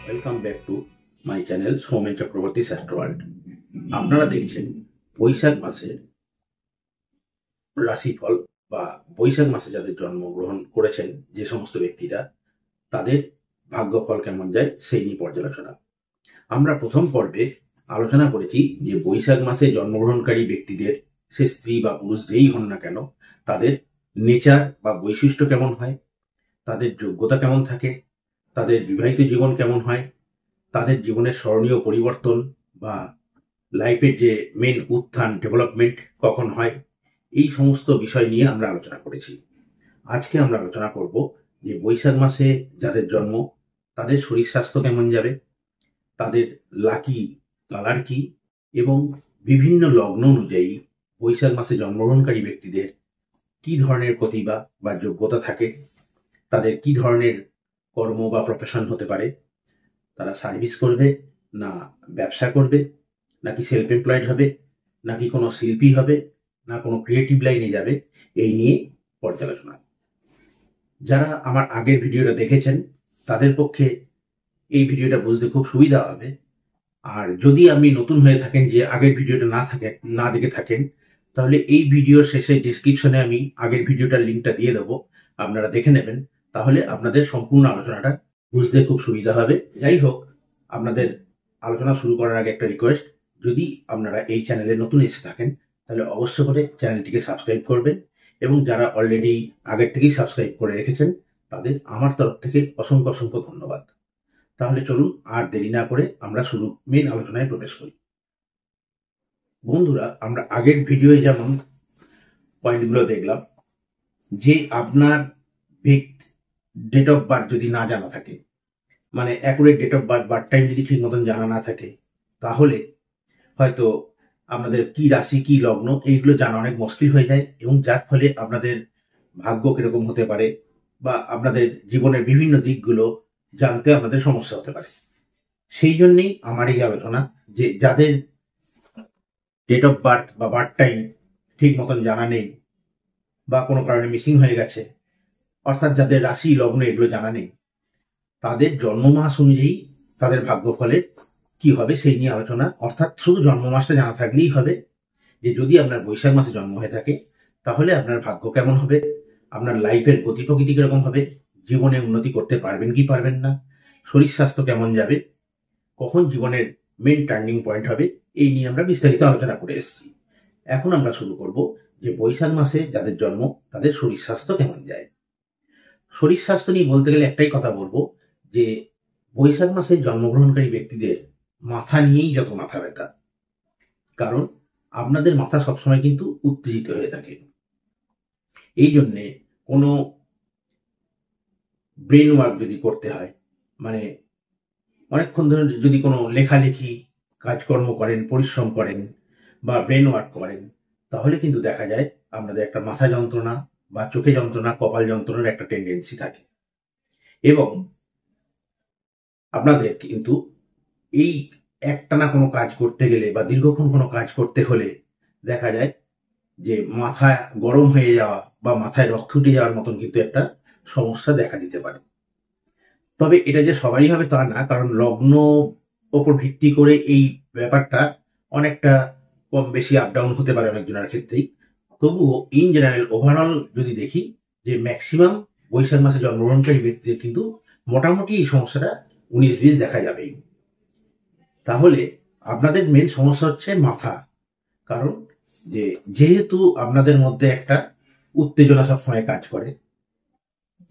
Welcome back to my channel Soumen Chakraborty astro world. আপনারা দেখছেন বৈশাখ মাসের রাশিফল বা বৈশাখ মাসে যাদের জন্মগ্রহণ করেছেন যে সমস্ত ব্যক্তিরা তাদের ভাগ্যফল কেমন যায় সেই নিয়ে পর্যালোচনা। আমরা প্রথম পর্বে আলোচনা করেছি যে বৈশাখ মাসে জন্মগ্রহণকারী ব্যক্তিদের, সে স্ত্রী বা পুরুষ যেই হন না কেন, তাদের নেচার বা বৈশিষ্ট্য কেমন হয়, তাদের যোগ্যতা কেমন থাকে, তাদের বিবাহিত জীবন কেমন হয়, তাদের জীবনের স্মরণীয় পরিবর্তন বা লাইফের যে মেন উত্থান ডেভেলপমেন্ট কখন হয়, এই সমস্ত বিষয় নিয়ে আমরা আলোচনা করেছি। আজকে আমরা আলোচনা করব যে বৈশাখ মাসে যাদের জন্ম তাদের শরীর স্বাস্থ্য কেমন যাবে, তাদের লাকি কালার কি, এবং বিভিন্ন লগ্ন অনুযায়ী বৈশাখ মাসে জন্মগ্রহণকারী ব্যক্তিদের কি ধরনের প্রতিভা বা যোগ্যতা থাকে, তাদের কি ধরনের কর্ম বা প্রফেশন হতে পারে, তারা সার্ভিস করবে না ব্যবসা করবে, নাকি সেলফ এমপ্লয়েড হবে, নাকি কোনো শিল্পী হবে, না কোনো ক্রিয়েটিভ লাইনে যাবে, এই নিয়ে পর্যালোচনা। যারা আমার আগের ভিডিওটা দেখেছেন তাদের পক্ষে এই ভিডিওটা বুঝতে খুব সুবিধা হবে। আর যদি আপনি নতুন হয়ে থাকেন, যে আগের ভিডিওটা না দেখে থাকেন, তাহলে এই ভিডিওর শেষে ডিসক্রিপশনে আমি আগের ভিডিওটার লিঙ্কটা দিয়ে দেবো, আপনারা দেখে নেবেন। তাহলে আপনাদের সম্পূর্ণ আলোচনাটা বুঝতে খুব সুবিধা হবে। যাই হোক, আপনাদের আলোচনা শুরু করার আগে একটা রিকোয়েস্ট, যদি আপনারা এই চ্যানেলে নতুন এসে থাকেন তাহলে অবশ্য করে চ্যানেলটিকে সাবস্ক্রাইব করবেন, এবং যারা অলরেডি আগের থেকেই সাবস্ক্রাইব করে রেখেছেন তাদের আমার তরফ থেকে অসংখ্য অসংখ্য ধন্যবাদ। তাহলে চলুন আর দেরি না করে আমরা মেন আলোচনায় প্রবেশ করি। বন্ধুরা, আমরা আগের ভিডিওয়ে যেমন পয়েন্টগুলো দেখলাম যে আপনার ডেট অফ বার্থ যদি না জানা থাকে, মানে accurate date of birth, birth time যদি ঠিক মতন জানা না থাকে, তাহলে হয়তো আপনাদের কি রাশি কি লগ্ন এইগুলো জানা অনেক মুশকিল হয়ে যায়, এবং যার ফলে আপনাদের ভাগ্য কিরকম হতে পারে বা আপনাদের জীবনের বিভিন্ন দিকগুলো জানতে আপনাদের সমস্যা হতে পারে। সেই জন্যেই আমার এই আলোচনা, যে যাদের ডেট অফ বার্থ বা বার্থ টাইম ঠিক মতন জানা নেই বা কোনো কারণে মিসিং হয়ে গেছে, অর্থাৎ যাদের রাশি লগ্ন এগুলো জানা নেই, তাদের জন্ম মাস অনুযায়ী তাদের ভাগ্যফলের কি হবে সেই নিয়ে আলোচনা। অর্থাৎ শুধু জন্ম মাসটা জানা থাকলেই হবে, যে যদি আপনার বৈশাখ মাসে জন্ম হয়ে থাকে তাহলে আপনার ভাগ্য কেমন হবে, আপনার লাইফের গতি প্রকৃতি কিরকম হবে, জীবনে উন্নতি করতে পারবেন কি পারবেন না, শরীর স্বাস্থ্য কেমন যাবে, কখন জীবনের মেন টার্নিং পয়েন্ট হবে, এই নিয়ে আমরা বিস্তারিত আলোচনা করে এসেছি। এখন আমরা শুরু করব যে বৈশাখ মাসে যাদের জন্ম তাদের শরীর স্বাস্থ্য কেমন যায়। শরীর স্বাস্থ্য নিয়ে বলতে গেলে একটাই কথা বলবো, যে বৈশাখ মাসে জন্মগ্রহণকারী ব্যক্তিদের মাথা নিয়েই যত মাথা ব্যথা, কারণ আপনাদের মাথা সবসময় কিন্তু উত্তেজিত হয়ে থাকে। এই জন্যে কোনো ব্রেন ওয়ার্ক যদি করতে হয়, মানে অনেকক্ষণ ধরে যদি কোনো লেখালেখি কাজকর্ম করেন, পরিশ্রম করেন বা ব্রেন ওয়ার্ক করেন, তাহলে কিন্তু দেখা যায় আপনাদের একটা মাথা যন্ত্রণা বা চোখে যন্ত্রণা, কপাল যন্ত্রণার একটা টেন্ডেন্সি থাকে। এবং আপনাদের কিন্তু এই একটানা কোনো কাজ করতে গেলে বা দীর্ঘক্ষণ কোনো কাজ করতে হলে দেখা যায় যে মাথা গরম হয়ে যাওয়া বা মাথায় রক্ত উঠে যাওয়ার মতন কিন্তু একটা সমস্যা দেখা দিতে পারে। তবে এটা যে সবারই হবে তা না, কারণ লগ্ন ওপর ভিত্তি করে এই ব্যাপারটা অনেকটা কম বেশি আপ ডাউন হতে পারে অনেকজনের ক্ষেত্রেই। তবুও ইন জেনারেল ওভারঅল যদি দেখি, যে ম্যাক্সিমাম বৈশাখ মাসে জন্মগ্রহণকারী ব্যক্তিদের কিন্তু মোটামুটি এই সমস্যাটা 19-20 দেখা যাবেই। তাহলে আপনাদের মেন সমস্যা হচ্ছে মাথা, কারণ যেহেতু আপনাদের মধ্যে একটা উত্তেজনা সবসময় কাজ করে,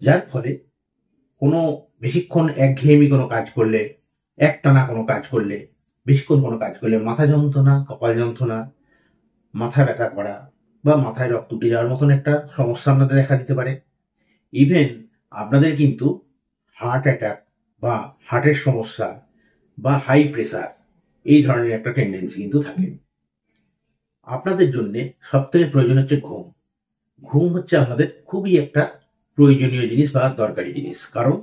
যার ফলে কোনো বেশিক্ষণ একঘেয়েমি কোনো কাজ করলে, একটানা কোনো কাজ করলে, বেশিক্ষণ কোনো কাজ করলে মাথা যন্ত্রণা, কপাল যন্ত্রণা, মাথা ব্যথা করা বা মাথায় রক্ত উঠে যাওয়ার মতন একটা সমস্যা আপনাদের দেখা দিতে পারে। ইভেন আপনাদের কিন্তু হার্ট অ্যাটাক বা হার্টের সমস্যা বা হাই প্রেসার এই ধরনের একটা টেন্ডেন্সি কিন্তু থাকে। আপনাদের জন্য সবথেকে প্রয়োজন হচ্ছে ঘুম। ঘুম হচ্ছে আপনাদের খুবই একটা প্রয়োজনীয় জিনিস বা দরকারি জিনিস, কারণ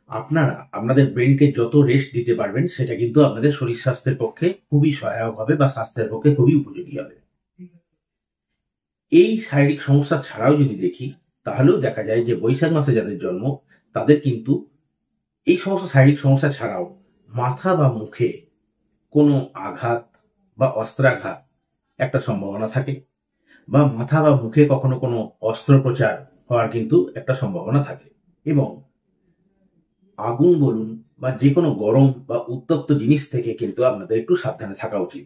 আপনারা আপনাদের ব্রেনকে যত রেস্ট দিতে পারবেন সেটা কিন্তু আপনাদের শরীর স্বাস্থ্যের পক্ষে খুবই সহায়ক হবে বা স্বাস্থ্যের পক্ষে খুবই উপযোগী হবে। এই শারীরিক সমস্যা ছাড়াও যদি দেখি, তাহলেও দেখা যায় যে বৈশাখ মাসে যাদের জন্ম তাদের কিন্তু এই সমস্ত শারীরিক সমস্যা ছাড়াও মাথা বা মুখে কোনো আঘাত বা অস্ত্রাঘাত একটা সম্ভাবনা থাকে, বা মাথা বা মুখে কখনো কোনো অস্ত্রোপচার হওয়ার কিন্তু একটা সম্ভাবনা থাকে। এবং আগুন বলুন বা যে কোনো গরম বা উত্তপ্ত জিনিস থেকে কিন্তু আপনাদের একটু সাবধানে থাকা উচিত।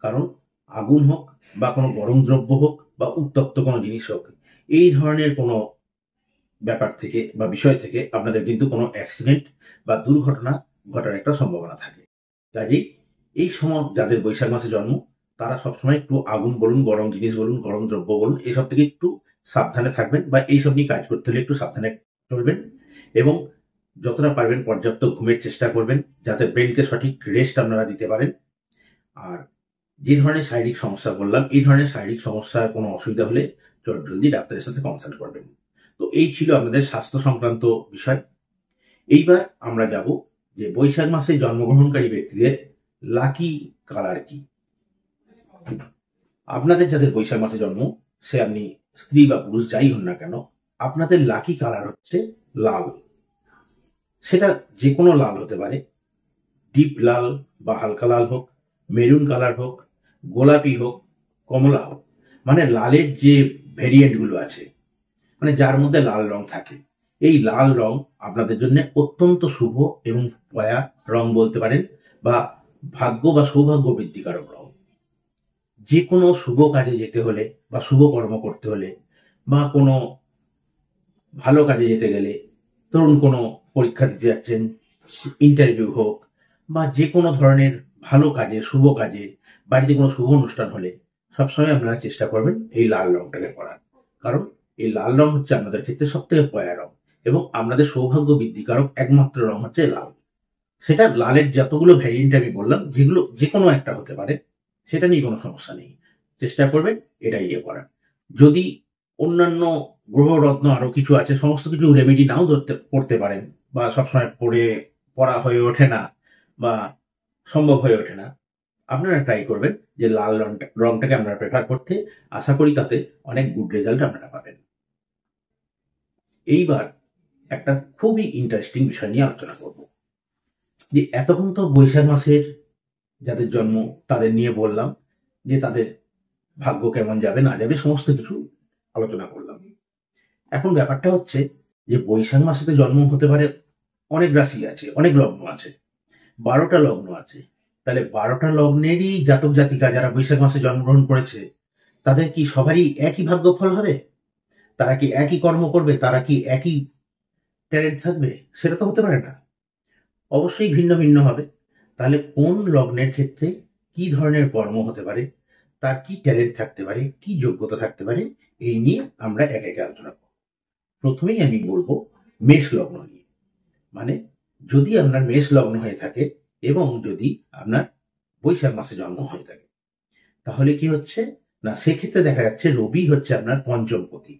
কারণ আগুন হোক বা কোনো গরম দ্রব্য হোক বা উত্তপ্ত কোনো জিনিস হোক, এই ধরনের কোনো ব্যাপার থেকে বা বিষয় থেকে আপনাদের কিন্তু কোনো অ্যাক্সিডেন্ট বা দুর্ঘটনা ঘটার একটা সম্ভাবনা থাকে। কাজেই এই সময় যাদের বৈশাখ মাসে জন্ম, তারা সবসময় একটু আগুন বলুন, গরম জিনিস বলুন, গরম দ্রব্য বলুন, এসব থেকে একটু সাবধানে থাকবেন, বা এইসব নিয়ে কাজ করতে হলে একটু সাবধানে চলবেন। এবং যতটা পারবেন পর্যাপ্ত ঘুমের চেষ্টা করবেন, যাতে ব্রেনকে সঠিক রেস্ট আপনারা দিতে পারেন। আর যে ধরনের শারীরিক সমস্যা বললাম, এই ধরনের শারীরিক সমস্যার কোনো অসুবিধা হলে জলদি ডাক্তারের সাথে কনসাল্ট করবেন। তো এই ছিল আমাদের স্বাস্থ্য সংক্রান্ত বিষয়। এইবার আমরা যাব যে বৈশাখ মাসে জন্মগ্রহণকারী ব্যক্তিদের লাকি কালার কি। আপনাদের যাদের বৈশাখ মাসে জন্ম, সে আপনি স্ত্রী বা পুরুষ যাই হন না কেন, আপনাদের লাকি কালার হচ্ছে লাল। সেটা যে কোনো লাল হতে পারে, ডিপ লাল বা হালকা লাল হোক, মেরুন কালার হোক, গোলাপি হোক, কমলা হোক, মানে লালের যে ভেরিয়েন্টগুলো আছে, মানে যার মধ্যে লাল রং থাকে, এই লাল রং আপনাদের জন্য অত্যন্ত শুভ এবং পয়া রং বলতে পারেন, বা ভাগ্য বা সৌভাগ্য বৃদ্ধিকারক রং। যে কোনো শুভ কাজে যেতে হলে বা শুভ কর্ম করতে হলে বা কোনো ভালো কাজে যেতে গেলে, ধরুন কোনো পরীক্ষা দিতে যাচ্ছেন, ইন্টারভিউ হোক, বা যে কোনো ধরনের ভালো কাজে, শুভ কাজে, বাড়িতে কোনো শুভ অনুষ্ঠান হলে সবসময় আপনারা চেষ্টা করবেন এই লাল রংটাকে পরার। কারণ এই লাল রং হচ্ছে আপনাদের ক্ষেত্রে সব থেকে পয়া রং, এবং আপনাদের সৌভাগ্য বৃদ্ধিকারক একমাত্র রং হচ্ছে লাল। সেটা লালের যতগুলো ভ্যারিয়েন্ট আমি বললাম, যেগুলো যে কোনো একটা হতে পারে, সেটা নিয়ে কোনো সমস্যা নেই। চেষ্টা করবেন এটা ইয়ে করার। যদি অন্যান্য গ্রহ রত্ন আরো কিছু আছে, সমস্ত কিছু রেমেডি নাও করতে পারেন, বা সবসময় পড়া হয়ে ওঠে না বা সম্ভব হয়ে ওঠে না, আপনারা ট্রাই করবেন যে লাল রংটাকে আপনারা প্রেফার করতে। আশা করি তাতে অনেক গুড রেজাল্ট আপনারা পাবেন। এইবার একটা খুবই ইন্টারেস্টিং বিষয় নিয়ে আলোচনা করব। যে এতক্ষণ তো বৈশাখ মাসের যাদের জন্ম তাদের নিয়ে বললাম, যে তাদের ভাগ্য কেমন যাবে না যাবে সমস্ত কিছু আলোচনা করলাম। এখন ব্যাপারটা হচ্ছে যে বৈশাখ মাসেতে জন্ম হতে পারে অনেক রাশি আছে, অনেক লগ্ন আছে, 12টা লগ্ন আছে। তাহলে 12টা লগ্নেরই জাতক জাতিকা যারা বৈশাখ মাসে জন্মগ্রহণ করেছে, তাদের কি সবারই একই ভাগ্যফল হবে? তারা কি একই কর্ম করবে? তারা কি একই ট্যালেন্ট থাকবে? সেটা তো হতে পারে না, অবশ্যই ভিন্ন ভিন্ন হবে। তাহলে কোন লগ্নের ক্ষেত্রে কি ধরনের কর্ম হতে পারে, তার কি ট্যালেন্ট থাকতে পারে, কি যোগ্যতা থাকতে পারে, এই নিয়ে আমরা একে একে আলোচনা করব। প্রথমেই আমি বলবো মেষ লগ্ন নিয়ে। মানে যদি আপনার মেষ লগ্ন হয়ে থাকে এবং যদি আপনার বৈশাখ মাসে জন্ম হয়ে থাকে, তাহলে কি হচ্ছে না, সেক্ষেত্রে দেখা যাচ্ছে রবি হচ্ছে আপনার পঞ্চমপতি।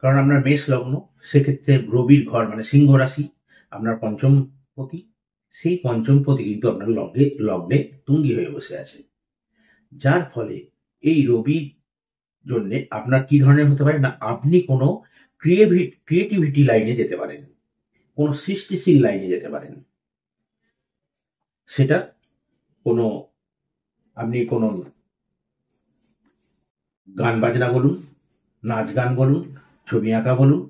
কারণ আপনার মেষ লগ্ন, সেক্ষেত্রে রবির ঘর মানে সিংহ রাশি আপনার পঞ্চমপতি। সেই পঞ্চমপতি কিন্তু আপনার লগ্নে তুঙ্গি হয়ে বসে আছে, যার ফলে এই রবির জন্য আপনার কি ধরনের হতে পারে না, আপনি কোনো ক্রিয়েটিভিটি লাইনে যেতে পারেন, কোনো সৃষ্টিশীল লাইনে যেতে পারেন। সেটা কোনো আপনি কোনো গান বাজনা বলুন, নাচ গান বলুন, ছবি আঁকা বলুন,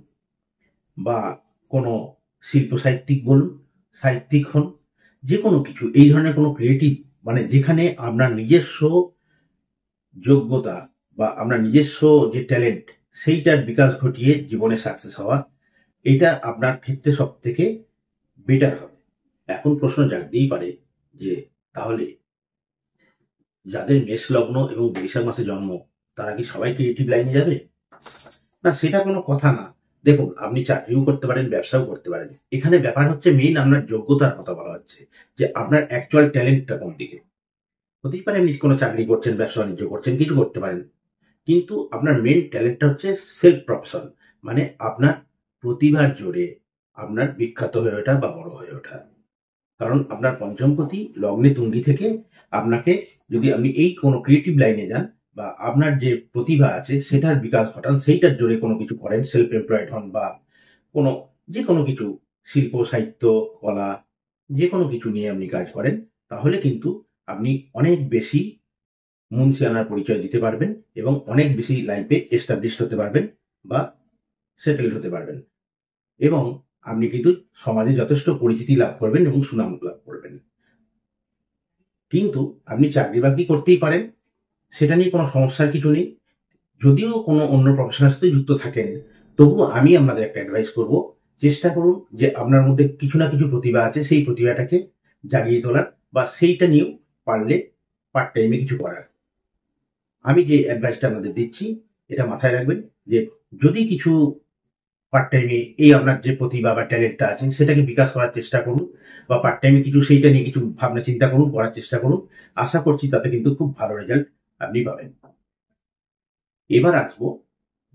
বা কোনো শিল্প সাহিত্যিক হন, যে কোনো কিছু এই ধরনের কোনো ক্রিয়েটিভ, মানে যেখানে আপনার নিজস্ব যোগ্যতা বা আপনার নিজস্ব যে ট্যালেন্ট, সেইটার বিকাশ ঘটিয়ে জীবনে সাকসেস হওয়া, এটা আপনার ক্ষেত্রে সব থেকে বেটার হবে। এখন প্রশ্ন জাগতেই পারে যে তাহলে যাদের মেষ লগ্ন এবং বৈশাখ মাসে জন্ম, তারা কি সবাই ক্রিয়েটিভ লাইনে যাবে? না, সেটা কোনো কথা না। দেখুন, আপনি চাকরিও করতে পারেন, ব্যবসাও করতে পারেন। এখানে ব্যাপার হচ্ছে মেইন আপনার যোগ্যতার কথা বলা হচ্ছে, যে আপনার অ্যাকচুয়াল ট্যালেন্টটা কোন দিকে। হতেই পারে আপনি কোনো চাকরি করছেন, ব্যবসা বাণিজ্য করছেন, কিছু করতে পারেন, কিন্তু আপনার মেন ট্যালেন্টটা হচ্ছে সেলফ প্রফেশন, মানে আপনার প্রতিভার জোরে আপনার বিখ্যাত হয়ে ওঠা বা বড় হয়ে ওঠা। কারণ আপনার পঞ্চমপতি লগ্নে তুঙ্গি থেকে আপনাকে, যদি আপনি এই কোনো ক্রিয়েটিভ লাইনে যান বা আপনার যে প্রতিভা আছে সেটার বিকাশ ঘটান, সেইটার জোরে কোনো কিছু করেন, সেলফ এমপ্লয়েড হন বা কোনো যে কোনো কিছু শিল্প সাহিত্য কলা যে কোনো কিছু নিয়ে আপনি কাজ করেন, তাহলে কিন্তু আপনি অনেক বেশি মুনশিয়ানার পরিচয় দিতে পারবেন এবং অনেক বেশি লাইফে এস্টাবলিশড হতে পারবেন বা সেটেলড হতে পারবেন, এবং আপনি কিন্তু সমাজে যথেষ্ট পরিচিতি লাভ করবেন এবং সুনাম লাভ করবেন। কিন্তু আপনি চাকরি বাকরি করতেই পারেন, সেটা নিয়ে কোনো সমস্যার কিছু নেই। যদিও কোনো অন্য প্রফেশনের সাথে যুক্ত থাকেন, তবুও আমি আপনাদের একটা অ্যাডভাইস করব, চেষ্টা করুন যে আপনার মধ্যে কিছু না কিছু প্রতিভা আছে, সেই প্রতিভাটাকে জাগিয়ে তোলার বা সেইটা নিয়েও পারলে পার্ট টাইমে কিছু করার। আমি যে অ্যাডভাইসটা আপনাদের দিচ্ছি, এটা মাথায় রাখবেন যে যদি কিছু পার্ট টাইমে এই আপনার যে প্রতিভা বা ট্যালেন্টটা আছে সেটাকে বিকাশ করার চেষ্টা করুন, বা পার্ট টাইমে কিছু সেইটা নিয়ে কিছু ভাবনা চিন্তা করুন, করার চেষ্টা করুন। আশা করছি তাতে কিন্তু খুব ভালো রেজাল্ট আপনি পাবেন। এবার আসবো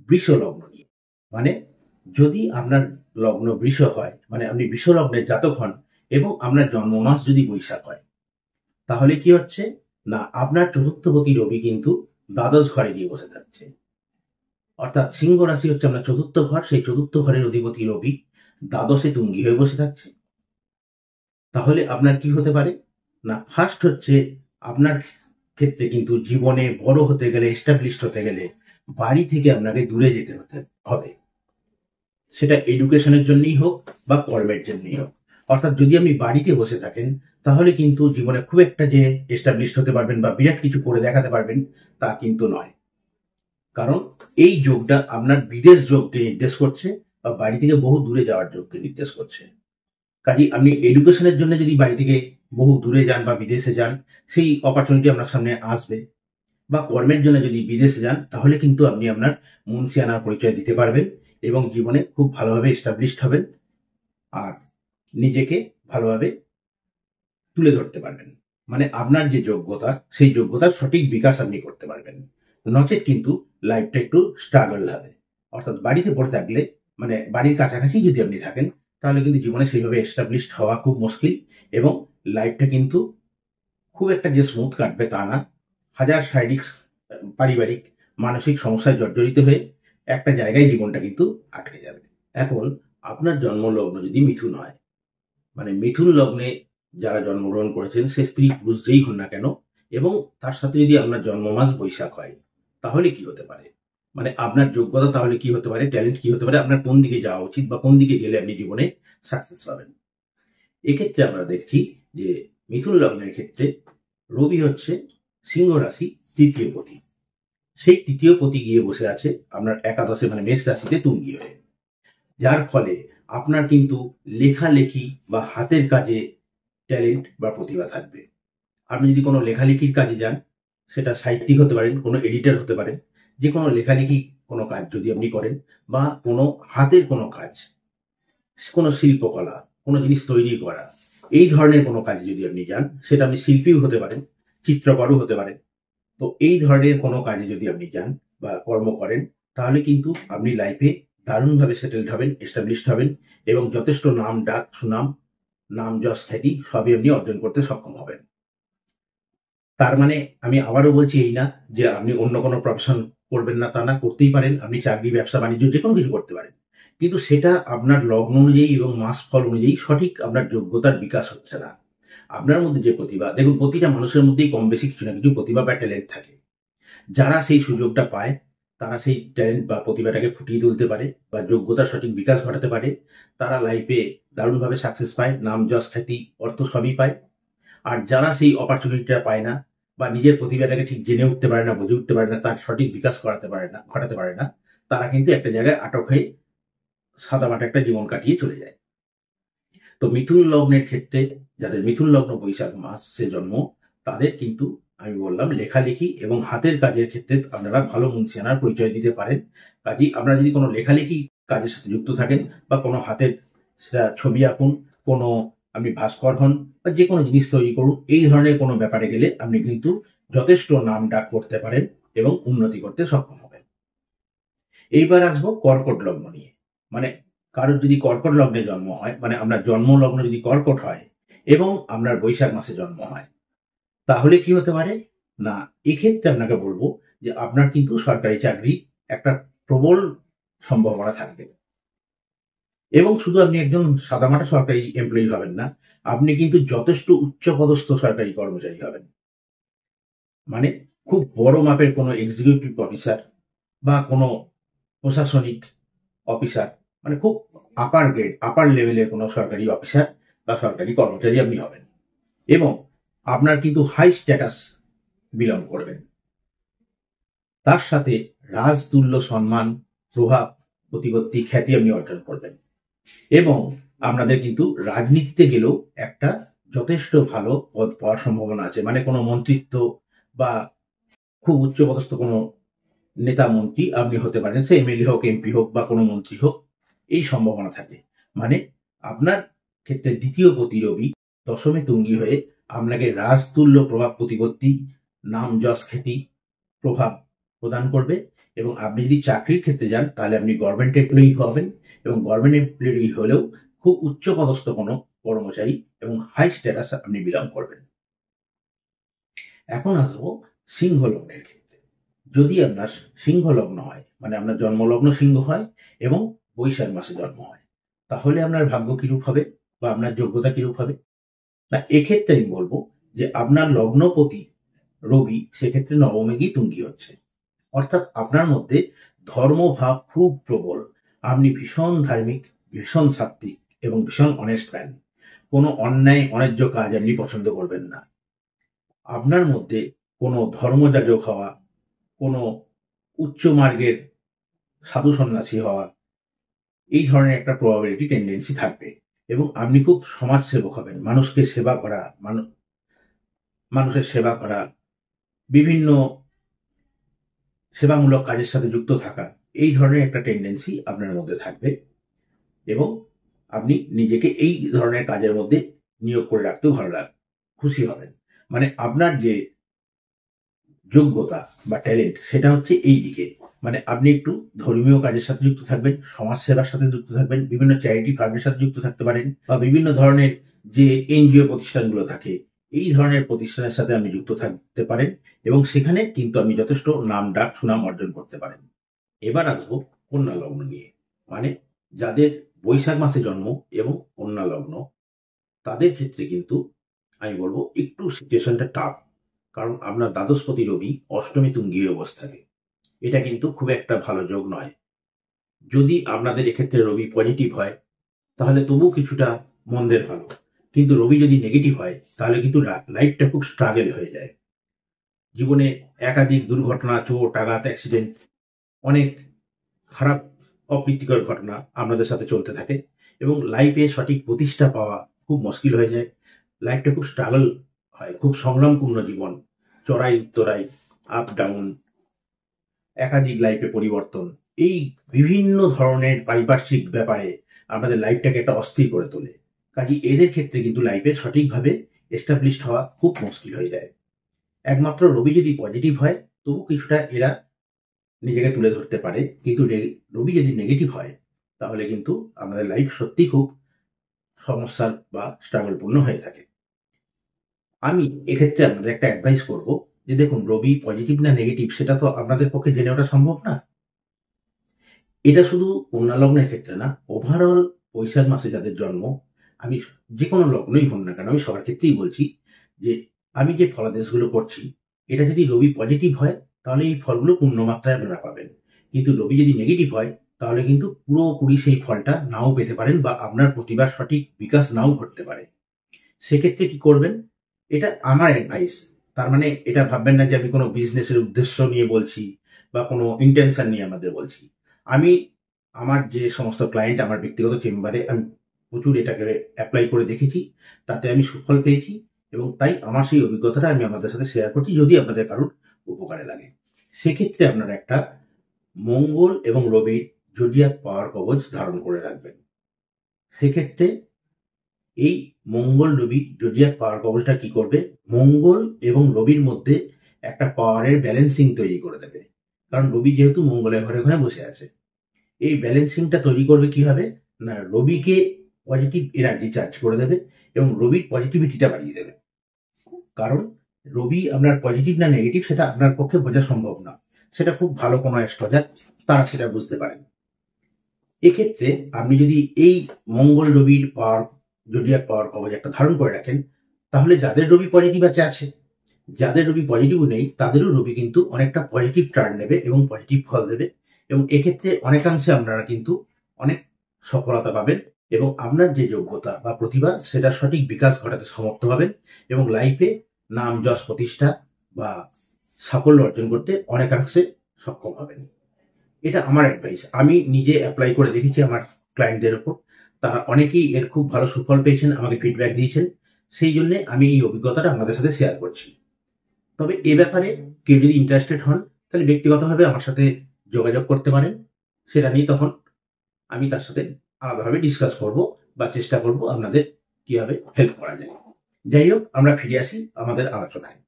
বৃষ লগ্ন নিয়ে। মানে যদি আপনার লগ্ন বৃষ হয়, মানে আপনি বৃষ লগ্নের জাতক হন এবং আপনার জন্ম মাস যদি বৈশাখ হয়, তাহলে কি হচ্ছে না, আপনার চতুর্থপতি রবি কিন্তু দ্বাদশ ঘরে গিয়ে বসে থাকছে। অর্থাৎ সিংহ রাশি হচ্ছে আপনার চতুর্থ ঘর, সেই চতুর্থ ঘরের অধিপতি রবি দ্বাদশে তুঙ্গি হয়ে বসে থাকছে। তাহলে আপনার কি হতে পারে না, ফার্স্ট হচ্ছে আপনার ক্ষেত্রে কিন্তু জীবনে বড় হতে গেলে, এস্টাবলিশড হতে গেলে বাড়ি থেকে আপনাকে দূরে যেতে হতে হবে। সেটা এডুকেশনের জন্যই হোক বা কর্মের জন্যই হোক। অর্থাৎ যদি আপনি বাড়িতে বসে থাকেন, তাহলে কিন্তু জীবনে খুব একটা যে এস্টাবলিশড হতে পারবেন বা বিরাট কিছু করে দেখাতে পারবেন তা কিন্তু নয়। কারণ এই যোগটা আপনার বিদেশ যোগকে নির্দেশ করছে বা বাড়ি থেকে বহু দূরে যাওয়ার যোগকে নির্দেশ করছে। কাজেই আপনি এডুকেশনের জন্য যদি বাড়ি থেকে বহু দূরে যান বা বিদেশে যান, সেই অপরচুনিটি আপনার সামনে আসবে। বা কর্মের জন্য যদি বিদেশে যান, তাহলে কিন্তু আপনি আপনার মুনশিয়ানার পরিচয় দিতে পারবেন এবং জীবনে খুব ভালোভাবে এস্টাবলিশড হবেন আর নিজেকে ভালোভাবে তুলে ধরতে পারবেন। মানে আপনার যে যোগ্যতা, সেই যোগ্যতার সঠিক বিকাশ আপনি করতে পারবেন। নচেত কিন্তু লাইফটা একটু স্ট্রাগল হবে। অর্থাৎ বাড়িতে পড়ে থাকলে, মানে বাড়ির কাছাকাছি যদি আপনি থাকেন, তাহলে কিন্তু জীবনে সেইভাবে এস্টাবলিশড হওয়া খুব মুশকিল এবং লাইফটা কিন্তু খুব একটা যে স্মুথ কাটবে তা না। হাজার শারীরিক, পারিবারিক, মানসিক সমস্যায় জর্জরিত হয়ে একটা জায়গায় জীবনটা কিন্তু আটকে যাবে। এখন আপনার জন্মলগ্ন যদি মিথুন হয়, মানে মিথুন লগ্নে যারা জন্মগ্রহণ করেছেন, সে স্ত্রী পুরুষ যেই হন না কেন, এবং তার সাথে যদি আপনার জন্মমাস বৈশাখ হয়, তাহলে কি হতে পারে, মানে আপনার যোগ্যতা তাহলে কি হতে পারে, ট্যালেন্ট কি হতে পারে, আপনার কোন দিকে যাওয়া উচিত বা কোন দিকে গেলে আপনি জীবনে সাকসেস পাবেন। এক্ষেত্রে আমরা দেখছি যে মিথুন লগ্নের ক্ষেত্রে রবি হচ্ছে সিংহ রাশি তৃতীয় পতি, সেই তৃতীয় পতি গিয়ে বসে আছে আপনার একাদশে, মানে মেষ রাশিতে তুঙ্গি হয়ে। যার ফলে আপনার কিন্তু লেখালেখি বা হাতের কাজে ট্যালেন্ট বা প্রতিভা থাকবে। আপনি যদি কোনো লেখালেখির কাজে যান, সেটা সাহিত্যিক হতে পারেন, কোনো এডিটর হতে পারেন, যে কোনো লেখালেখি কোনো কাজ যদি আপনি করেন, বা কোনো হাতের কোনো কাজ, কোনো শিল্পকলা, কোনো জিনিস তৈরি করা, এই ধরনের কোনো কাজে যদি আপনি যান, সেটা আপনি শিল্পীও হতে পারেন, চিত্রকরও হতে পারেন। তো এই ধরনের কোনো কাজে যদি আপনি যান বা কর্ম করেন, তাহলে কিন্তু আপনি লাইফে দারুণভাবে সেটেলড হবেন, এস্টাবলিশড হবেন এবং যথেষ্ট নাম ডাক সুনাম, নাম যশ খ্যাতি সবই আপনি অর্জন করতে সক্ষম হবেন। তার মানে আমি আবারও বলছি এই না যে আপনি অন্য কোনো প্রফেশন করবেন না, তা না, করতেই পারেন। আপনি চাকরি, ব্যবসা বাণিজ্য যে কোনো কিছু করতে পারেন, কিন্তু সেটা আপনার লগ্ন অনুযায়ী এবং মাস ফল অনুযায়ী সঠিক আপনার যোগ্যতার বিকাশ হচ্ছে না। আপনার মধ্যে যে প্রতিভা, দেখুন প্রতিটা মানুষের মধ্যেই কম বেশি কিছু না কিছু প্রতিভা বা ট্যালেন্ট থাকে। যারা সেই সুযোগটা পায়, তারা সেই ট্যালেন্ট বা প্রতিভাটাকে ফুটিয়ে তুলতে পারে বা যোগ্যতার সঠিক বিকাশ ঘটাতে পারে। তারা লাইফে দারুণভাবে সাকসেস পায়, নাম যশ খ্যাতি অর্থ সবই পায়। আর যারা সেই অপরচুনিটিটা পায় না বা নিজের প্রতিভাটাকে ঠিক জেনে উঠতে পারে না, বুঝে উঠতে পারে না, তার সঠিক বিকাশ ঘটাতে পারে না, তারা কিন্তু একটা জায়গায় আটক হয়ে সাদামাটা একটা জীবন কাটিয়ে চলে যায়। তো মিথুন লগ্নের ক্ষেত্রে, যাদের মিথুন লগ্ন বৈশাখ মাসে জন্ম, তাদের কিন্তু আমি বললাম লেখালেখি এবং হাতের কাজের ক্ষেত্রে আপনারা ভালো মুনশিয়ানার পরিচয় দিতে পারেন। কাজেই আপনারা যদি কোনো লেখালেখি কাজের সাথে যুক্ত থাকেন বা কোনো হাতের, সেটা ছবি আঁকুন, কোনো আপনি ভাস্কর হন বা যে কোনো জিনিস তৈরি করুন, এই ধরনের কোনো ব্যাপারে গেলে আপনি কিন্তু যথেষ্ট নাম ডাক করতে পারেন এবং উন্নতি করতে সক্ষম হবেন। এইবার আসবো কর্কট লগ্ন নিয়ে। মানে কারোর যদি কর্কট লগ্নে জন্ম হয়, মানে আপনার জন্ম লগ্ন যদি কর্কট হয় এবং আপনার বৈশাখ মাসে জন্ম হয়, তাহলে কি হতে পারে না, এক্ষেত্রে আপনাকে বলবো যে আপনার কিন্তু সরকারি চাকরি একটা প্রবল সম্ভাবনা থাকবে। এবং শুধু আপনি একজন সাদামাটা সরকারি এমপ্লয়ি হবেন না, আপনি কিন্তু যথেষ্ট উচ্চপদস্থ সরকারি কর্মচারী হবেন। মানে খুব বড় মাপের কোনো এক্সিকিউটিভ অফিসার বা কোনো প্রশাসনিক অফিসার, মানে খুব আপার লেভেলের কোনো সরকারি অফিসার বা সরকারি কর্মচারী আপনি হবেন। এবং আপনার কিন্তু হাই স্ট্যাটাস বিলং করবেন। তার সাথে রাজতুল্য সম্মান, প্রভাব, প্রতিপত্তি, খ্যাতি আপনি অর্জন করবেন। এবং আপনাদের কিন্তু রাজনীতিতে গেলেও একটা যথেষ্ট ভালো পদ পাওয়ার সম্ভাবনা আছে। মানে কোনো মন্ত্রিত্ব বা খুব উচ্চপদস্থ কোনো নেতা মন্ত্রী আপনি হতে পারেন, সে এমএলএ হোক, এমপি হোক বা কোনো মন্ত্রী হোক, এই সম্ভাবনা থাকে। মানে আপনার ক্ষেত্রে দ্বিতীয় পতি রবি দশমে তুঙ্গি হয়ে আপনাকে রাজতুল্য প্রভাব, প্রতিপত্তি, নাম, যশ, খ্যাতি, প্রভাব প্রদান করবে। এবং আপনি যদি চাকরির ক্ষেত্রে যান তাহলে আপনি গভর্নমেন্ট এমপ্লয়ি হবেন, এবং গভর্নমেন্ট এমপ্লয়ি হলেও খুব উচ্চপদস্থ কোনো কর্মচারী এবং হাই স্ট্যাটাস আপনি বিলং করবেন। এখন আসবো সিংহ লগ্নের ক্ষেত্রে। যদি আপনার সিংহ লগ্ন হয়, মানে আপনার জন্মলগ্ন সিংহ হয় এবং বৈশাখ মাসে জন্ম হয়, তাহলে আপনার ভাগ্য কিরূপ হবে বা আপনার যোগ্যতা কিরূপ হবে? না, এক্ষেত্রে আমি বলবো যে আপনার লগ্নপতি রবি সেক্ষেত্রে নবমে গিয়ে তুঙ্গি হচ্ছে। অর্থাৎ আপনার মধ্যে ধর্মভাব খুব প্রবল। আপনি ভীষণ ধার্মিক, ভীষণ সাত্ত্বিক এবং ভীষণ অনেস্ট ম্যান। কোনো অন্যায় অন্যায্য কাজ আপনি পছন্দ করবেন না। আপনার মধ্যে কোনো ধর্মযাজক হওয়া, কোনো উচ্চ মার্গের সাধু সন্ন্যাসী হওয়া, এই ধরনের একটা প্রবাবিলিটি টেন্ডেন্সি থাকবে। এবং আপনি খুব সমাজসেবক হবেন। মানুষকে সেবা করা, মানুষের সেবা করা, বিভিন্ন সেবামূলক কাজের সাথে যুক্ত থাকা, এই ধরনের একটা টেন্ডেন্সি আপনার মধ্যে থাকবে। এবং আপনি নিজেকে এই ধরনের কাজের মধ্যে নিয়োগ করে রাখতেও খুশি হবেন। মানে আপনার যে যোগ্যতা বা ট্যালেন্ট সেটা হচ্ছে এই দিকে। মানে আপনি একটু ধর্মীয় কাজের সাথে যুক্ত থাকবেন, সমাজ সেবার সাথে যুক্ত থাকবেন, বিভিন্ন চ্যারিটি ফার্মের সাথে যুক্ত থাকতে পারেন, বা বিভিন্ন ধরনের যে এনজিও প্রতিষ্ঠানগুলো থাকে এই ধরনের প্রতিষ্ঠানের সাথে আপনি যুক্ত থাকতে পারেন, এবং সেখানে কিন্তু আপনি যথেষ্ট নাম ডাক সুনাম অর্জন করতে পারেন। এবার আসবো কন্যা লগ্ন নিয়ে। মানে যাদের বৈশাখ মাসে জন্ম এবং কন্যা লগ্ন, তাদের ক্ষেত্রে কিন্তু আমি বলবো একটু সিচুয়েশনটা টাফ। কারণ আপনার দ্বাদশপতি রবি অষ্টমী তুঙ্গী অবস্থায়, এটা কিন্তু খুব একটা ভালো যোগ নয়। যদি আপনাদের এক্ষেত্রে রবি পজিটিভ হয় তাহলে তবু কিছুটা মন্দের ভালো, কিন্তু রবি যদি নেগেটিভ হয় তাহলে কিন্তু লাইফটা খুব স্ট্রাগল হয়ে যায়। জীবনে একাধিক দুর্ঘটনা, চোট আঘাত, অ্যাক্সিডেন্ট, অনেক খারাপ অপ্রীতিকর ঘটনা আপনাদের সাথে চলতে থাকে, এবং লাইফে সঠিক প্রতিষ্ঠা পাওয়া খুব মুশকিল হয়ে যায়। লাইফটা খুব স্ট্রাগল হয়, খুব সংগ্রামপূর্ণ জীবন, চড়াই উত্তরাই, আপ ডাউন, একাধিক লাইফে পরিবর্তন, এই বিভিন্ন ধরনের পারিপার্শ্বিক ব্যাপারে আমাদের লাইফটাকে একটা অস্থির করে তোলে। কাজে এদের ক্ষেত্রে কিন্তু লাইফে সঠিকভাবে এস্টাবলিশড হওয়া খুব মুশকিল হয়ে যায়। একমাত্র রবি যদি পজিটিভ হয় তবু কিছুটা এরা নিজেকে তুলে ধরতে পারে, কিন্তু রবি যদি নেগেটিভ হয় তাহলে কিন্তু আমাদের লাইফ সত্যি খুব সমস্যার বা স্ট্রাগলপূর্ণ হয়ে থাকে। আমি এক্ষেত্রে আপনাদের একটা অ্যাডভাইস করব যে দেখুন, রবি পজিটিভ না নেগেটিভ সেটা তো আপনাদের পক্ষে জেনে ওঠা সম্ভব না। এটা শুধু কন্যা লগ্নের ক্ষেত্রে না, ওভারঅল বৈশাখ মাসে যাদের জন্ম, আমি যে কোনো লগ্নই হন না কেন আমি সবার ক্ষেত্রেই বলছি যে আমি যে ফলাদেশগুলো করছি, এটা যদি রবি পজিটিভ হয় তাহলে এই ফলগুলো পূর্ণ মাত্রায় আপনারা পাবেন। কিন্তু রবি যদি নেগেটিভ হয় তাহলে কিন্তু পুরোপুরি সেই ফলটা নাও পেতে পারেন, বা আপনার প্রতিভার সঠিক বিকাশ নাও ঘটতে পারে। সেক্ষেত্রে কি করবেন, এটা আমার অ্যাডভাইস। তার মানে এটা ভাববেন না যে আমি কোনো বিজনেসের উদ্দেশ্য নিয়ে বলছি বা কোনো ইন্টেনশন নিয়ে আমাদের বলছি। আমি আমার যে সমস্ত ক্লায়েন্ট আমার ব্যক্তিগত চেম্বারে আমি প্রচুর এটাকে অ্যাপ্লাই করে দেখেছি, তাতে আমি সুফল পেয়েছি, এবং তাই আমার সেই অভিজ্ঞতাটা আমি আপনাদের সাথে শেয়ার করছি, যদি আপনাদের কারোর উপকারে লাগে। সেক্ষেত্রে আপনারা একটা মঙ্গল এবং রবির জোডিয়াক পাওয়ার কবচ ধারণ করে রাখবেন। সেক্ষেত্রে এই মঙ্গল রবি জোডিয়াক পাওয়ার কবচটা কি করবে, মঙ্গল এবং রবির মধ্যে একটা পাওয়ারের ব্যালেন্সিং তৈরি করে দেবে। কারণ রবি যেহেতু মঙ্গলের ঘরে ঘরে বসে আছে, এই ব্যালেন্সিংটা তৈরি করবে কিভাবে না, রবিকে পজিটিভ এনার্জি চার্জ করে দেবে এবং রবির পজিটিভিটিটা বাড়িয়ে দেবে। কারণ রবি আপনার পজিটিভ না নেগেটিভ সেটা আপনার পক্ষে বোঝা সম্ভব না, সেটা খুব ভালো কোনো অ্যাস্ট্রোলজার তারা সেটা বুঝতে পারেন। এক্ষেত্রে আপনি যদি এই মঙ্গল রবির পাওয়ার জোডিয়াক পাওয়ার কবচ একটা ধারণ করে রাখেন, তাহলে যাদের রবি পজিটিভ আছে, যাদের রবি পজিটিভ নেই তাদেরও রবি কিন্তু অনেকটা পজিটিভ টার্ন নেবে এবং পজিটিভ ফল দেবে, এবং এক্ষেত্রে অনেকাংশে আপনারা কিন্তু অনেক সফলতা পাবেন এবং আপনার যে যোগ্যতা বা প্রতিভা সেটা সঠিক বিকাশ ঘটাতে সমর্থ হবেন এবং লাইফে নাম যশ প্রতিষ্ঠা বা সাফল্য অর্জন করতে অনেকাংশে সক্ষম হবেন। এটা আমার অ্যাডভাইস। আমি নিজে অ্যাপ্লাই করে দেখেছি আমার ক্লায়েন্টদের ওপর, তারা অনেকেই এর খুব ভালো সুফল পেয়েছেন, আমাকে ফিডব্যাক দিয়েছেন। সেই জন্য আমি এই অভিজ্ঞতাটা আপনাদের সাথে শেয়ার করছি। তবে এ ব্যাপারে কেউ যদি ইন্টারেস্টেড হন তাহলে ব্যক্তিগতভাবে আমার সাথে যোগাযোগ করতে পারেন। সেটা নিয়ে তখন আমি তার সাথে আলাদাভাবে ডিসকাস করব বা চেষ্টা করব আপনাদের কিভাবে হেল্প করা যায়। যাই হোক, আমরা ফিরে আসি আমাদের আলোচনায়।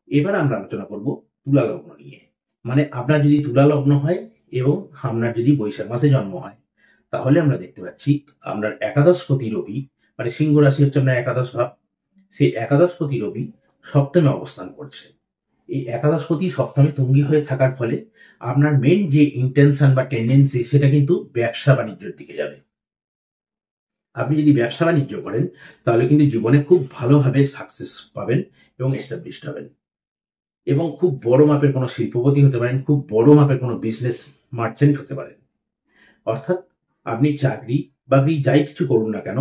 এবার আমরা আলোচনা করব তুলা লগ্ন নিয়ে। মানে আপনার যদি তুলা লগ্ন হয় এবং আপনার যদি বৈশাখ মাসে জন্ম হয়, তাহলে আমরা দেখতে পাচ্ছি আপনার একাদশপতি রবি, মানে সিংহ রাশি হচ্ছে আপনার একাদশ ভাব, সেই একাদশপতি রবি সপ্তমে অবস্থান করছে। এই একাদশপতি সপ্তমে তুঙ্গি হয়ে থাকার ফলে আপনার মেন যে ইন্টেনশন বা টেন্ডেন্সি সেটা কিন্তু ব্যবসা বাণিজ্যের দিকে যাবে। আপনি যদি ব্যবসা বাণিজ্য করেন তাহলে কিন্তু জীবনে খুব ভালোভাবে সাকসেস পাবেন এবং এস্টাবলিশড হবেন, এবং খুব বড় মাপের কোনো শিল্পপতি হতে পারেন, খুব বড় মাপের কোনো বিজনেস মার্চেন্ট হতে পারেন। অর্থাৎ আপনি চাকরি বাকরি যাই কিছু করুন না কেন,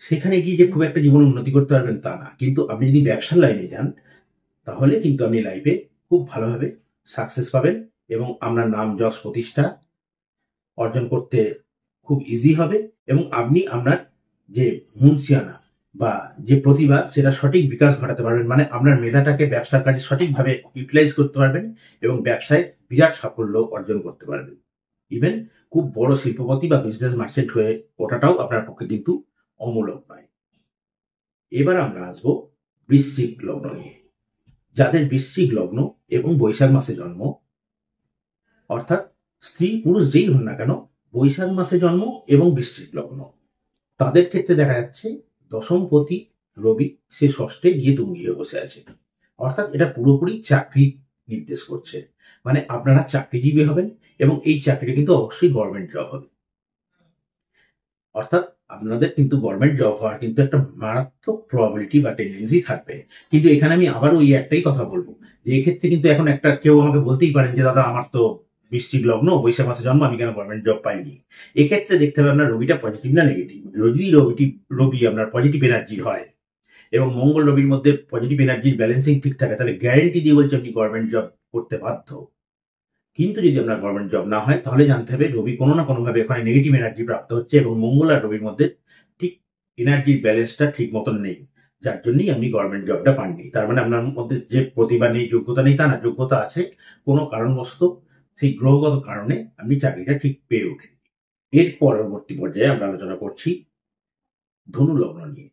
সেখানে গিয়ে যে খুব একটা জীবনে উন্নতি করতে পারবেন তা না, কিন্তু আপনি যদি ব্যবসার লাইনে যান তাহলে কিন্তু আপনি লাইফে খুব ভালোভাবে সাকসেস পাবেন এবং আপনার নাম যশ প্রতিষ্ঠা অর্জন করতে খুব ইজি হবে, এবং আপনি আপনার যে হুঁশিয়ানা বা যে প্রতিভা সেটা সঠিক বিকাশ ঘটাতে পারবেন। মানে আপনার মেধাটাকে ব্যবসার কাজে সঠিকভাবে ইউটিলাইজ করতে পারবেন এবং ব্যবসায় বিরাট সাফল্য অর্জন করতে পারবেন। ইভেন খুব বড় শিল্পপতি বা বিজনেস মার্চেন্ট হয়ে ওঠাটাও আপনার পক্ষে কিন্তু অমূলক নয়। এবার আমরা আসবো বৃশ্চিক লগ্ন নিয়ে। যাদের বৃশ্চিক লগ্ন এবং বৈশাখ মাসে জন্ম, অর্থাৎ স্ত্রী পুরুষ যেই হন না কেন, বৈশাখ মাসে জন্ম এবং বৃশ্চিক লগ্ন, তাদের ক্ষেত্রে দেখা যাচ্ছে দশমপতি রবি সে ষষ্ঠে গিয়ে তুঙ্গিয়ে বসে আছে। অর্থাৎ এটা পুরোপুরি চাকরি নির্দেশ করছে। মানে আপনারা চাকরিজীবী হবেন এবং এই চাকরিটা কিন্তু অবশ্যই গভর্নমেন্ট জব হবে। অর্থাৎ আপনাদের কিন্তু গভর্নমেন্ট জব হওয়ার কিন্তু একটা মারাত্মক প্রবাবিলিটি বা টেন্ডেন্সি থাকবে। কিন্তু এখানে আমি আবার ওই একটাই কথা বলবো যে এক্ষেত্রে কিন্তু এখন একটা কেউ আমাকে বলতেই পারেন যে দাদা আমার তো বৃশ্চিক লগ্ন, বৈশাখ মাসে জন্ম, আমি কেন গভর্নমেন্ট জব পাইনি। এক্ষেত্রে দেখতে হবে আপনার রবিটা পজিটিভ না নেগেটিভ। যদি রবি আপনার পজিটিভ এনার্জি হয় এবং মঙ্গল রবির মধ্যে পজিটিভ এনার্জির ব্যালেন্সিং ঠিক থাকে, তাহলে গ্যারেন্টি দিয়ে বলছে আপনি গভর্নমেন্ট জব করতে বাধ্য। কিন্তু যদি আপনার গভর্নমেন্ট জব না হয় তাহলে জানতে হবে রবি কোনো না কোনোভাবে ওখানে নেগেটিভ এনার্জি প্রাপ্ত হচ্ছে এবং মঙ্গল আর রবির মধ্যে ঠিক এনার্জির ব্যালেন্সটা ঠিক মতন নেই, যার জন্যই আপনি গভর্নমেন্ট জবটা পাননি। তার মানে আপনার মধ্যে যে প্রতিভা নেই, যোগ্যতা নেই তা না, যোগ্যতা আছে, কোনো কারণবশত সেই গ্রহগত কারণে আপনি চাকরিটা ঠিক পেয়ে ওঠেন। এর পরবর্তী পর্যায়ে আমরা আলোচনা করছি ধনু লগ্ন নিয়ে।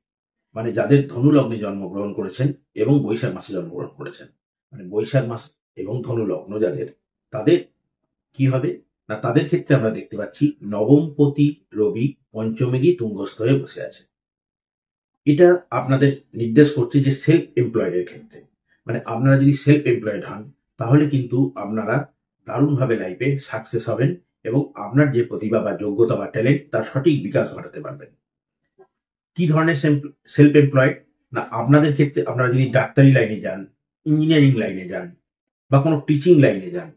মানে যাদের ধনু লগ্নে জন্মগ্রহণ করেছেন এবং বৈশাখ মাসে জন্মগ্রহণ করেছেন, মানে বৈশাখ মাস এবং ধনু লগ্ন যাদের, তাদের কি হবে না, তাদের ক্ষেত্রে আমরা দেখতে পাচ্ছি নবমপতি রবি পঞ্চমে গিয়ে তুঙ্গস্থ হয়ে বসে আছে। এটা আপনাদের নির্দেশ করছে যে সেলফ এমপ্লয়েডের ক্ষেত্রে, মানে আপনারা যদি সেলফ এমপ্লয়েড হন তাহলে কিন্তু আপনারা দারুণভাবে লাইফে সাকসেস হবেন এবং আপনার যে প্রতিভা বা যোগ্যতা বা ট্যালেন্ট তার সঠিক বিকাশ ঘটাতে পারবেন। কি ধরনের সেলফ এমপ্লয়েড না, আপনাদের ক্ষেত্রে আপনারা যদি ডাক্তারি লাইনে যান, ইঞ্জিনিয়ারিং লাইনে যান বা কোনো টিচিং লাইনে যান,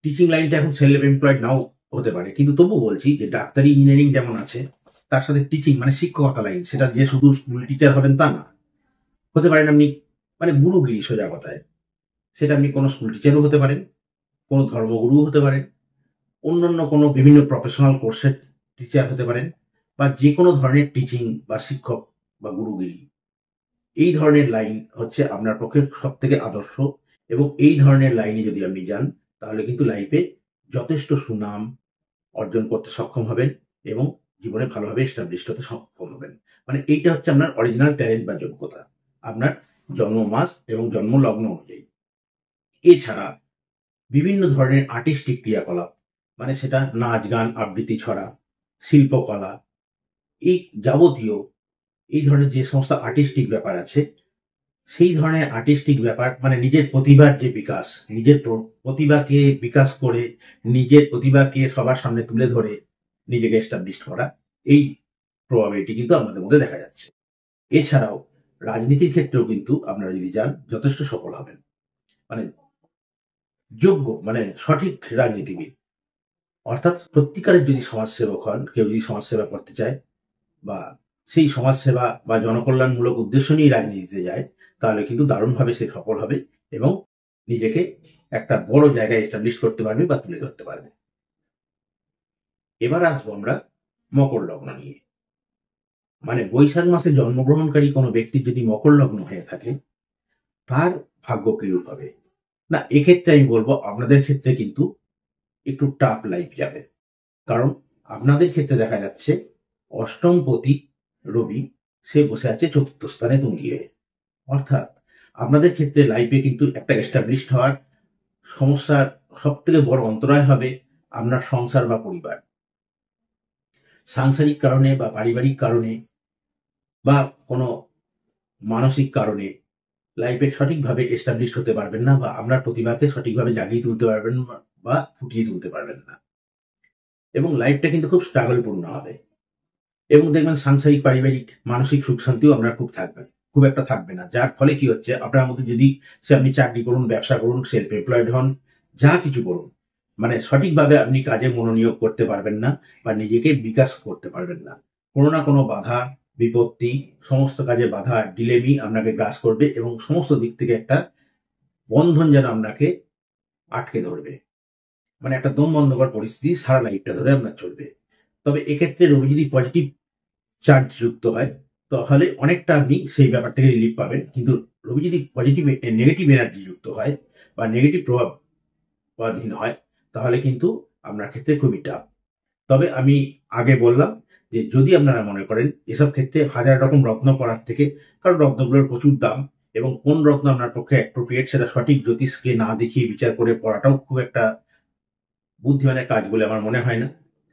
টিচিং লাইনটা এখন সেলফ এমপ্লয়েড নাও হতে পারে, কিন্তু তবু বলছি যে ডাক্তারি ইঞ্জিনিয়ারিং যেমন আছে তার সাথে টিচিং মানে শিক্ষকতা লাইন, সেটা যে শুধু স্কুল টিচার হবেন তা না, হতে পারেন আপনি মানে গুরুগিরি সোজা কথায়, সেটা আপনি কোনো স্কুল টিচারও হতে পারেন, কোনো ধর্মগুরুও হতে পারেন, অন্যান্য কোনো বিভিন্ন প্রফেশনাল কোর্সের টিচার হতে পারেন, বা যে কোনো ধরনের টিচিং বা শিক্ষক বা গুরুগিরি, এই ধরনের লাইন হচ্ছে আপনার পক্ষে সব থেকে আদর্শ। এবং এই ধরনের লাইনে যদি আপনি যান তাহলে কিন্তু লাইফে যথেষ্ট সুনাম অর্জন করতে সক্ষম হবেন এবং জীবনে ভালোভাবে এস্টাবলিশ হতে সক্ষম হবেন। মানে এইটা হচ্ছে আপনার অরিজিনাল ট্যালেন্ট বা যোগ্যতা আপনার জন্ম মাস এবং জন্ম লগ্ন অনুযায়ী। এছাড়া বিভিন্ন ধরনের আর্টিস্টিক ক্রিয়াকলাপ, মানে সেটা নাচ গান আবৃত্তি ছড়া শিল্পকলা, এই যাবতীয় এই ধরনের যে সমস্ত আর্টিস্টিক ব্যাপার আছে সেই ধরনের আর্টিস্টিক ব্যাপার, মানে নিজের প্রতিভার যে বিকাশ, নিজের প্রতিভাকে বিকাশ করে নিজের প্রতিভাকে সবার সামনে তুলে ধরে নিজেকে এস্টাবলিশ করা, এই প্রবাবিলিটি কিন্তু আমাদের মধ্যে দেখা যাচ্ছে। এছাড়াও রাজনীতির ক্ষেত্রেও কিন্তু আপনারা যদি যান যথেষ্ট সফল হবেন। মানে যোগ্য, মানে সঠিক রাজনীতিবিদ, অর্থাৎ সত্যিকারের যদি সমাজসেবক হন, কেউ যদি সমাজসেবা করতে চায় বা সেই সমাজসেবা বা জনকল্যাণমূলক উদ্দেশ্য নিয়ে রাজনীতিতে যায়, তাহলে কিন্তু দারুণভাবে সে সফল হবে এবং নিজেকে একটা বড় জায়গায় এস্টাবলিশ করতে পারবে বা তুলে ধরতে পারবে। এবার আসবো আমরা মকর লগ্ন নিয়ে। মানে বৈশাখ মাসে জন্মগ্রহণকারী কোনো ব্যক্তির যদি মকর লগ্ন হয়ে থাকে, তার ভাগ্য কিরূপ হবে? না, এক্ষেত্রে আমি বলবো আপনাদের ক্ষেত্রে কিন্তু একটু টাফ লাইফ যাবে। কারণ আপনাদের ক্ষেত্রে দেখা যাচ্ছে অষ্টমপতি রবি সে বসে আছে চতুর্থ স্থানে তুঙ্গি হয়ে। অর্থাৎ আপনাদের ক্ষেত্রে লাইফে কিন্তু একটা এস্টাবলিশড হওয়ার সমস্যার সব থেকে বড় অন্তরায় হবে আপনার সংসার বা পরিবার। সাংসারিক কারণে বা পারিবারিক কারণে বা কোনো মানসিক কারণে লাইফে সঠিকভাবে এস্টাবলিশ হতে পারবেন না, বা আপনার প্রতিভাকে সঠিকভাবে জাগিয়ে তুলতে পারবেন বা ফুটিয়ে তুলতে পারবেন না, এবং লাইফটা কিন্তু খুব স্ট্রাগলপূর্ণ হবে। এবং দেখবেন সাংসারিক পারিবারিক মানসিক সুখ শান্তিও আপনার খুব একটা থাকবে না। যার ফলে কি হচ্ছে, আপনার মধ্যে যদি আপনি চাকরি করুন, ব্যবসা করুন, সেলফ এমপ্লয়েড হন, যা কিছু করুন, মানে সঠিকভাবে আপনি কাজে মনোনিয়োগ করতে পারবেন না বা নিজেকে বিকাশ করতে পারবেন না। কোনো না কোনো বাধা বিপত্তি, সমস্ত কাজে বাধা ডিলেমি আপনাকে গ্রাস করবে এবং সমস্ত দিক থেকে একটা বন্ধন যেন আপনাকে আটকে ধরবে। মানে একটা দম বন্ধকর পরিস্থিতি সারা লাইফটা ধরে আপনার চলবে। তবে এক্ষেত্রে রবি যদি পজিটিভ চার্জ যুক্ত হয়, তাহলে অনেকটা আপনি সেই ব্যাপার থেকে রিলিফ পাবেন। কিন্তু রবি যদি নেগেটিভ এনার্জি যুক্ত হয় বা নেগেটিভ প্রভাবাধীন হয়, তাহলে কিন্তু আপনার ক্ষেত্রে খুবই টাফ। তবে আমি আগে বললাম যে যদি আপনারা মনে করেন এসব ক্ষেত্রে হাজার রকম রত্ন পড়ার থেকে, কারণ রত্নগুলোর প্রচুর দাম এবং কোন রত্ন আপনার পক্ষে অ্যাপ্রোপ্রিয়েট সেটা সঠিক জ্যোতিষকে না দেখিয়ে বিচার করে পড়াটাও খুব একটা বুদ্ধিমানের কাজ বলে আমার মনে হয় না।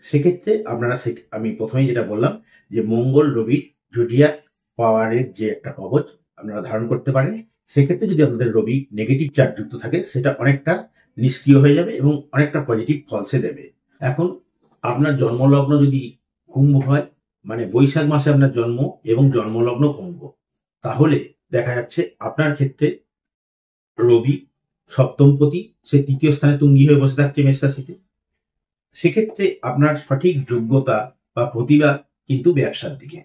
সেক্ষেত্রে আপনারা আমি প্রথমেই যেটা বললাম যে মঙ্গল রবির জোডিয়াক পাওয়ারের যে একটা কবচ আপনারা ধারণ করতে পারেন। সেক্ষেত্রে যদি আপনাদের রবি নেগেটিভ চার্জ যুক্ত থাকে, সেটা অনেকটা নিষ্ক্রিয় হয়ে যাবে এবং অনেকটা পজিটিভ ফল সে দেবে। এখন আপনার জন্মলগ্ন যদি কুম্ভ হয়, মানে বৈশাখ মাসে আপনার জন্ম এবং জন্মলগ্ন কুম্ভ, তাহলে দেখা যাচ্ছে আপনার ক্ষেত্রে রবি সপ্তমপতি, সে তৃতীয় স্থানে তুঙ্গি হয়ে বসে থাকছে মেষ রাশিতে। সেক্ষেত্রে আপনার সঠিক যোগ্যতা বা প্রতিভা কিন্তু ব্যবসার দিকে।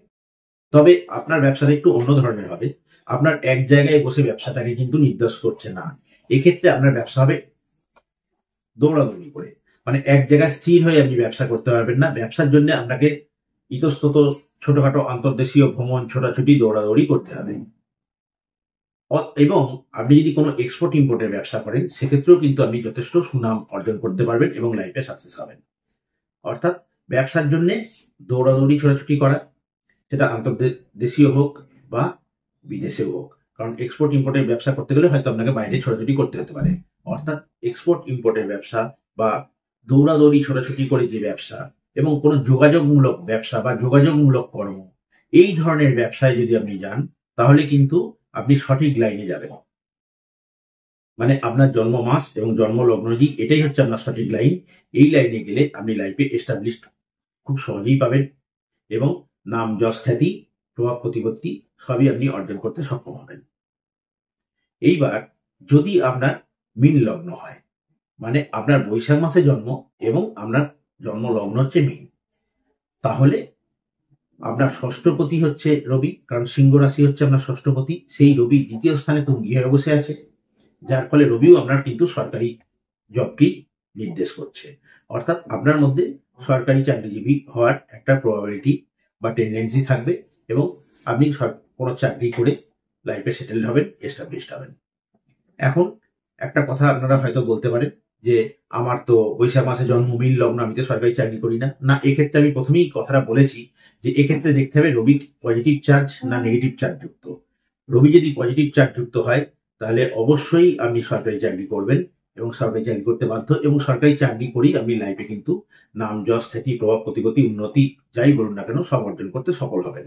তবে আপনার ব্যবসাটা একটু অন্য ধরনের হবে। আপনার এক জায়গায় বসে ব্যবসাটাকে কিন্তু নির্দেশ করছে না। এক্ষেত্রে আপনার ব্যবসা হবে দৌড়াদৌড়ি করে, মানে এক জায়গায় স্থির হয়ে আপনি ব্যবসা করতে পারবেন না। ব্যবসার জন্য আপনাকে ইতস্তত ছোটখাটো আন্তর্দেশীয় ভ্রমণ, ছোটাছুটি, দৌড়াদৌড়ি করতে হবে। এবং আপনি যদি কোনো এক্সপোর্ট ইম্পোর্টের ব্যবসা করেন, সেক্ষেত্রেও কিন্তু আপনি যথেষ্ট সুনাম অর্জন করতে পারবেন এবং লাইফে সাকসেস হবেন। অর্থাৎ ব্যবসার জন্য দৌড়াদৌড়ি ছোটাছুটি করা, সেটা আন্তর্দেশীয় হোক বা বিদেশেও হোক। কারণ এক্সপোর্ট ইম্পোর্টের ব্যবসা করতে গেলে হয়তো আপনাকে বাইরে ছোটাছুটি করতে হতে পারে। অর্থাৎ এক্সপোর্ট ইম্পোর্টের ব্যবসা বা দৌড়াদৌড়ি ছোটাছুটি করে যে ব্যবসা এবং কোনো যোগাযোগমূলক ব্যবসা বা যোগাযোগমূলক কর্ম, এই ধরনের ব্যবসায় যদি আপনি যান, তাহলে কিন্তু আপনি সঠিক লাইনে যাবেন। মানে আপনার জন্ম মাস এবং জন্ম লগ্নজি, এটাই হচ্ছে আপনার সঠিক লাইন। এই লাইনে গেলে আপনি লাইফে এস্টাবলিশড খুব সহজেই পাবেন এবং নাম, যশ, খ্যাতি, প্রভাব প্রতিপত্তি সবই আপনি অর্জন করতে সক্ষম হবেন। এইবার যদি আপনার মীন লগ্ন হয়, মানে আপনার বৈশাখ মাসে জন্ম এবং আপনার জন্ম লগ্ন হচ্ছে মীন, তাহলে আপনার ষষ্ঠপতি হচ্ছে রবি, কারণ সিংহ রাশি হচ্ছে আপনার ষষ্ঠপতি। সেই রবি দ্বিতীয় স্থানে তুঙ্গি হয়ে বসে আছে, যার ফলে রবিও আপনার কিন্তু সরকারি জবকেই নির্দেশ করছে। অর্থাৎ আপনার মধ্যে সরকারি চাকরিজীবী হওয়ার একটা প্রবাবিলিটি বা টেন্ডেন্সি থাকবে এবং আপনি কোনো চাকরি করে লাইফে সেটেল হবেন, এস্টাবলিশড হবেন। এখন একটা কথা আপনারা হয়তো বলতে পারেন যে আমার তো বৈশাখ মাসে জন্ম, মীন লগ্ন, আমি তো সরকারি চাকরি করি না। না, এক্ষেত্রে আমি প্রথমেই কথাটা বলেছি যে এক্ষেত্রে দেখতে হবে রবি পজিটিভ চার্জ না নেগেটিভ চার্জ যুক্ত। রবি যদি পজিটিভ চার্জ যুক্ত হয়, তাহলে অবশ্যই আপনি সরকারি চাকরি করবেন এবং সরকারি চাকরি করতে বাধ্য, এবং সরকারি চাকরি করেই আপনি লাইফে কিন্তু নাম, যশ, খ্যাতি, প্রভাব প্রতিপত্তি, উন্নতি যাই বলুন না কেন সব অর্জন করতে সফল হবেন।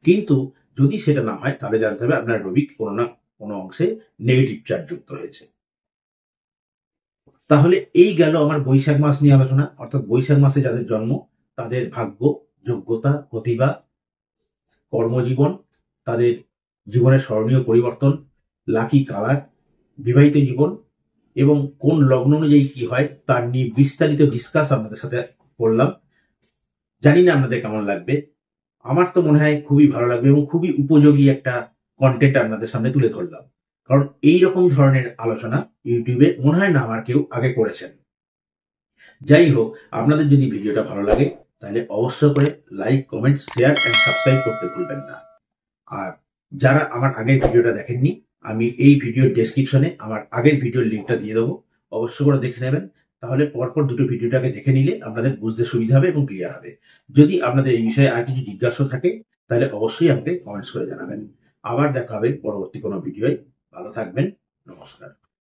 কিন্তু যদি সেটা না হয়, তাহলে জানতে হবে আপনার রবি কোনো না কোনো অংশে নেগেটিভ চার্জ যুক্ত হয়েছে। তাহলে এই গেল আমার বৈশাখ মাস নিয়ে আলোচনা, অর্থাৎ বৈশাখ মাসে যাদের জন্ম তাদের ভাগ্য, যোগ্যতা, প্রতিভা, কর্মজীবন, তাদের জীবনের স্মরণীয় পরিবর্তন, লাকি কালার, বিবাহিত জীবন এবং কোন লগ্ন অনুযায়ী কি হয় তার নিয়ে বিস্তারিত ডিসকাস আপনাদের সাথে করলাম। জানি না আপনাদের কেমন লাগবে, আমার তো মনে হয় খুবই ভালো লাগবে এবং খুবই উপযোগী একটা কন্টেন্ট আপনাদের সামনে তুলে ধরলাম। কারণ এই রকম ধরনের আলোচনা ইউটিউবে মনে হয় না আমার কেউ আগে করেছেন। যাই হোক, আপনাদের যদি ভিডিওটা ভালো লাগে তাহলে অবশ্যই করে like, comment, share and subscribe করতে ভুলবেন না। আর যারা আমার আগের ভিডিওটা দেখেননি, আমি এই ভিডিওর ডেসক্রিপশনে আমার আগের ভিডিওর লিঙ্কটা দিয়ে দেবো, অবশ্যই করে দেখে নেবেন। তাহলে পরপর দুটো ভিডিওটাকে দেখে নিলে আপনাদের বুঝতে সুবিধা হবে এবং ক্লিয়ার হবে। যদি আপনাদের এই বিষয়ে আর কিছু জিজ্ঞাসা থাকে তাহলে অবশ্যই আমাকে কমেন্টস করে জানাবেন। আবার দেখা হবে পরবর্তী কোনো ভিডিওয়। ভালো থাকবেন, নমস্কার।